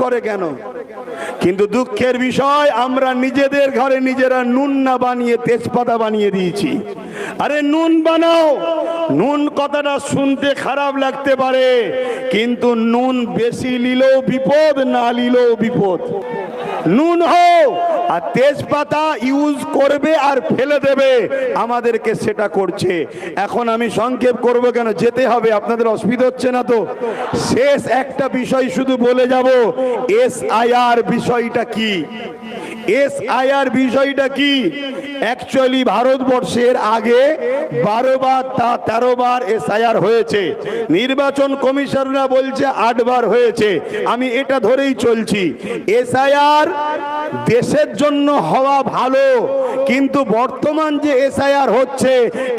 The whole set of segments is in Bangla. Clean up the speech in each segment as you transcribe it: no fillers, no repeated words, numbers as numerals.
করে কেন? কিন্তু দুঃখের বিষয়, আমরা নিজেদের ঘরে নিজেরা নুন না বানিয়ে তেজপাতা বানিয়ে দিয়েছি। আরে নুন বানাও। নুন কথাটা শুনতে খারাপ লাগতে পারে, কিন্তু নুন বেশি নিলেও বিপদ, না নিলেও বিপদ। নুন হোক আর তেজপাতা ইউজ করবে আর ফেলে দেবে, আমাদেরকে সেটা করছে। এখন আমি সংক্ষেপ করব কেন, যেতে হবে, আপনাদের অসুবিধা হচ্ছে না তো? শেষ একটা বিষয় শুধু বলে যাব, SIR বিষয়টা কি? SIR বিষয়টা কি? অ্যাকচুয়ালি ভারতবর্ষের আগে 12 বার 13 বার SIR হয়েছে। নির্বাচন কমিশনরা বলছে 8 বার হয়েছে। আমি এটা ধরেই চলছি। SIR দেশের জন্য হওয়া ভালো, কিন্তু বর্তমান যে SIR হচ্ছে,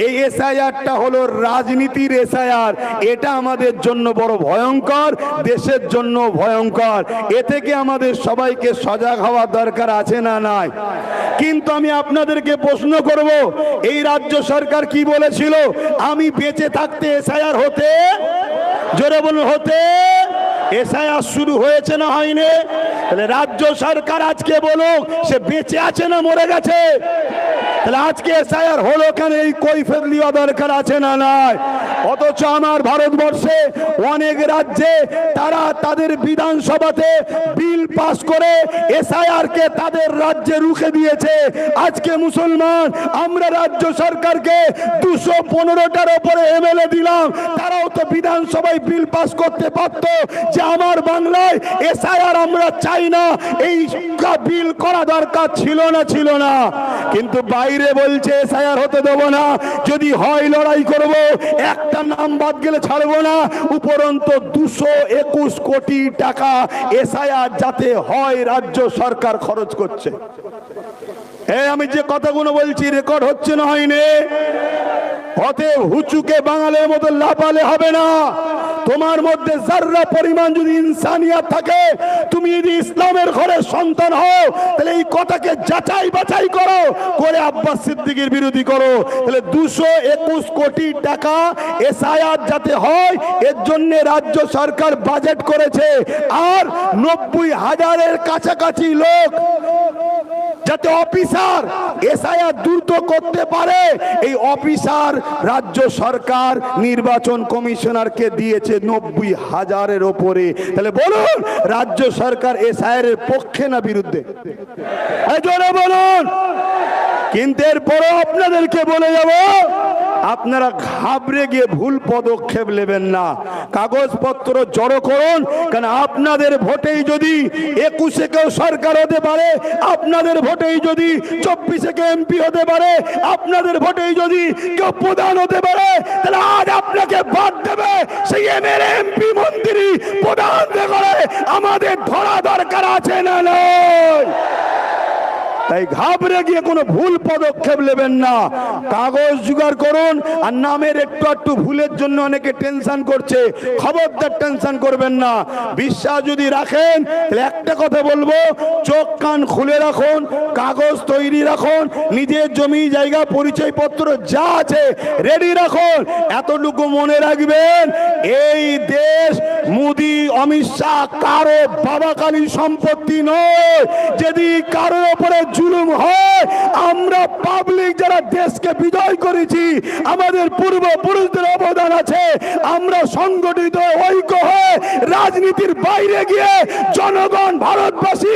এই SIRটা হলো রাজনীতির SIR। এটা আমাদের জন্য বড় ভয়ঙ্কর, দেশের জন্য ভয়ঙ্কর। এ থেকে আমাদের সবাইকে সজাগ হওয়া দরকার আছে না নাই? কিন্তু আমি আপনাদেরকে প্রশ্ন করব, এই রাজ্য সরকার কি বলেছিল? আমি বেঁচে থাকতে SIR হতে, জোরে বলুন, হতে। SIR শুরু হয়েছে না হয়নি? তাহলে রাজ্য সরকার আজকে বলুক সে বেঁচে আছে না মরে গেছে? তাহলে আজকে SIR হলো কেন, এই কৈফিয়ত দেওয়া দরকার আছে না নাই? অথচ আমার ভারতবর্ষে অনেক রাজ্যে তারা তাদের বিধানসভাতে বিল পাস করে SIR কে তাদের রাজ্যে রুখে দিয়েছে। আজকে মুসলমান আমরা রাজ্য সরকারকে 215টার উপরে MLA দিলাম, তারাও তো বিধানসভায় বিল পাস করতে পারত যে আমার বাংলায় SIR আমরা চাই না, এই বিল করা দরকার ছিল না? ছিল না। কিন্তু বাইরে বলছে SIR হতে দেব না, যদি হয় লড়াই করব, একটা নাম বাদ গেলে ছাড়বো না। উপরন্তু 221 কোটি টাকা SIR যাতে হয় রাজ্য সরকার খরচ করছে। আমি যে কথাগুলো বলছি রেকর্ড হচ্ছে না হয়নি? অতএব হুচুকে বাঙালির মতো লাপালে হবে না। তোমার মধ্যে যারা পরিমাণ যদি ইনসানিয়াত থাকে, তুমি যদি ইসলামের ঘরের সন্তান হও, তাহলে এই কথাকে যাচাই বাছাই করো, করে আব্বাস সিদ্দিকীর বিরোধী করো। তাহলে 221 কোটি টাকা SIR যাতে হয়, এর জন্য রাজ্য সরকার বাজেট করেছে। আর 90,000-এর কাছাকাছি লোক যাতে অফিসার SIR দ্রুত করতে পারে, এই অফিসার রাজ্য সরকার নির্বাচন কমিশনারকে দিয়েছে 90,000-এর ওপরে। তাহলে বলুন, রাজ্য সরকার SIR এর পক্ষে না বিরুদ্ধে? জোরে বলুন। কিন্তু এরপরও আপনাদেরকে বলে যাব, আপনারা ঘাবড়ে গিয়ে ভুল পদক্ষেপ নেবেন না। কাগজপত্র জড়ো করুন, কারণ আপনাদের ভোটেই যদি 21-এ কেউ সরকার হতে পারে, আপনাদের ভোটেই যদি 24-এ কেউ MP হতে পারে, আপনাদের ভোটেই যদি কেউ প্রধান হতে পারে, তাহলে আজ আপনাকে বাদ দেবে সেই MLA MP মন্ত্রী প্রধান করে আমাদের ধরা দরকার আছে না নয়? তাই ঘাবড়ে গিয়ে কোনো ভুল পদক্ষেপ নেবেন না। কাগজ জোগাড় করুন। আর নামের একটু একটু ভুলের জন্য অনেকে টেনশন করছে, খবরদার টেনশন করবেন না। বিশ্বাস যদি রাখেন, তাহলে একটা কথা বলবো, চোখ কান খুলে রাখুন, কাগজ তৈরি রাখুন, নিজের জমি জায়গা পরিচয়পত্র যা আছে রেডি রাখুন। এতটুকু মনে রাখবেন, এই দেশ মোদি অমিত শাহ কারো বাবাকালী সম্পত্তি নয়। যদি কারোর উপরে জুলুম হয়, আমরা পাবলিক যারা দেশকে বিজয় করেছি, আমাদের পূর্বপুরুষদের অবদান আছে, আমরা সংগঠিত ঐক্য হয়ে রাজনীতির বাইরে গিয়ে জনগণ ভারতবাসী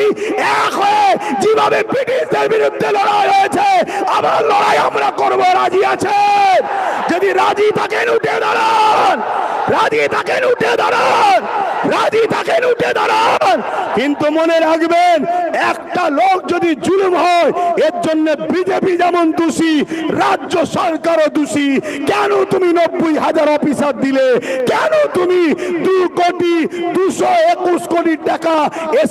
এক হয়ে যেভাবে ব্রিটিশদের বিরুদ্ধে লড়াই হয়েছে, আবার লড়াই আমরা করব। রাজি আছেন? যদি রাজি থাকেন উঠে দাঁড়ান, রাজি থাকেন উঠে দাঁড়ান, রাজি থাকেন উঠে দাঁড়ান। কিন্তু মনে রাখবেন, একটা লোক যদি জুলুম হয়, এর জন্য বিজেপি যেমন দোষী, রাজ্য সরকারও দোষী। কেন তুমি 90,000 অফিসার দিলে? কেন তুমি 221 কোটি টাকা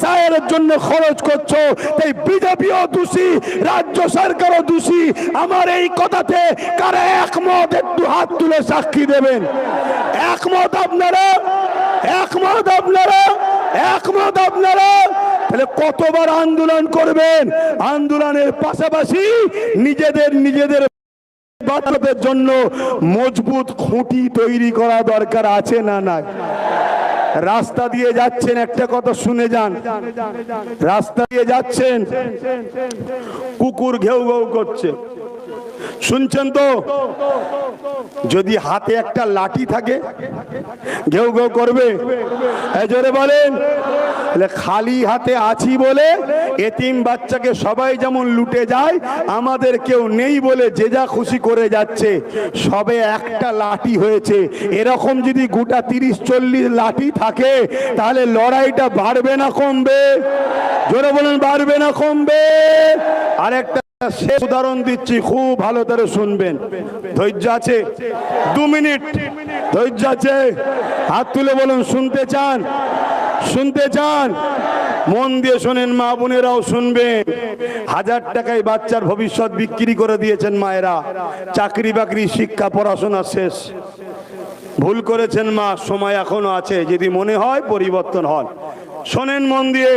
SIR এর জন্য খরচ করছো? তাই বিজেপিও দোষী, রাজ্য সরকারও দোষী। আমার এই কথাতে কারা একমত একটু হাত তুলে সাক্ষী দেবেন? একমত আপনারা? একমত আপনারা? একমত আপনারা? তাহলে কতবার আন্দোলন করবেন? আন্দোলনের পাশাপাশি নিজেদের বাচ্চাদের জন্য মজবুত খুঁটি তৈরি করা দরকার আছে না নাই? রাস্তা দিয়ে যাচ্ছেন, একটা কথা শুনে যান, রাস্তা দিয়ে যাচ্ছেন, কুকুর ঘেউ ঘেউ করছে, শুনছেন তো? যদি হাতে একটা লাঠি থাকে ঘেউ ঘেউ করবে? জোরে বলেন। খালি হাতে আছি বলে এতিম বাচ্চাকে সবাই যেমন লুটে যায়, আমাদের কেউ নেই বলে যে যা খুশি করে যাচ্ছে। সবে একটা লাঠি হয়েছে, এরকম যদি গোটা 30-40 লাঠি থাকে তাহলে লড়াইটা বাড়বে না কমবে? জোরে বলেন, বাড়বে না কমবে? আরেকটা শেষ উদাহরণ দিচ্ছি, খুব ভালো করে শুনবেন। ধৈর্য আছে? 2 মিনিট ধৈর্য আছে? হাত তুলে বলুন শুনতে চান, শুনতে চান? মন দিয়ে শোনেন, মা বোনেরাও শুনবেন। 1000 টাকায় বাচ্চার ভবিষ্যৎ বিক্রি করে দিয়েছেন মায়েরা, চাকরি বাকরি শিক্ষা পড়াশোনা শেষ। ভুল করেছেন মা, সময় এখনো আছে, যদি মনে হয় পরিবর্তন হন। শোনেন মন দিয়ে।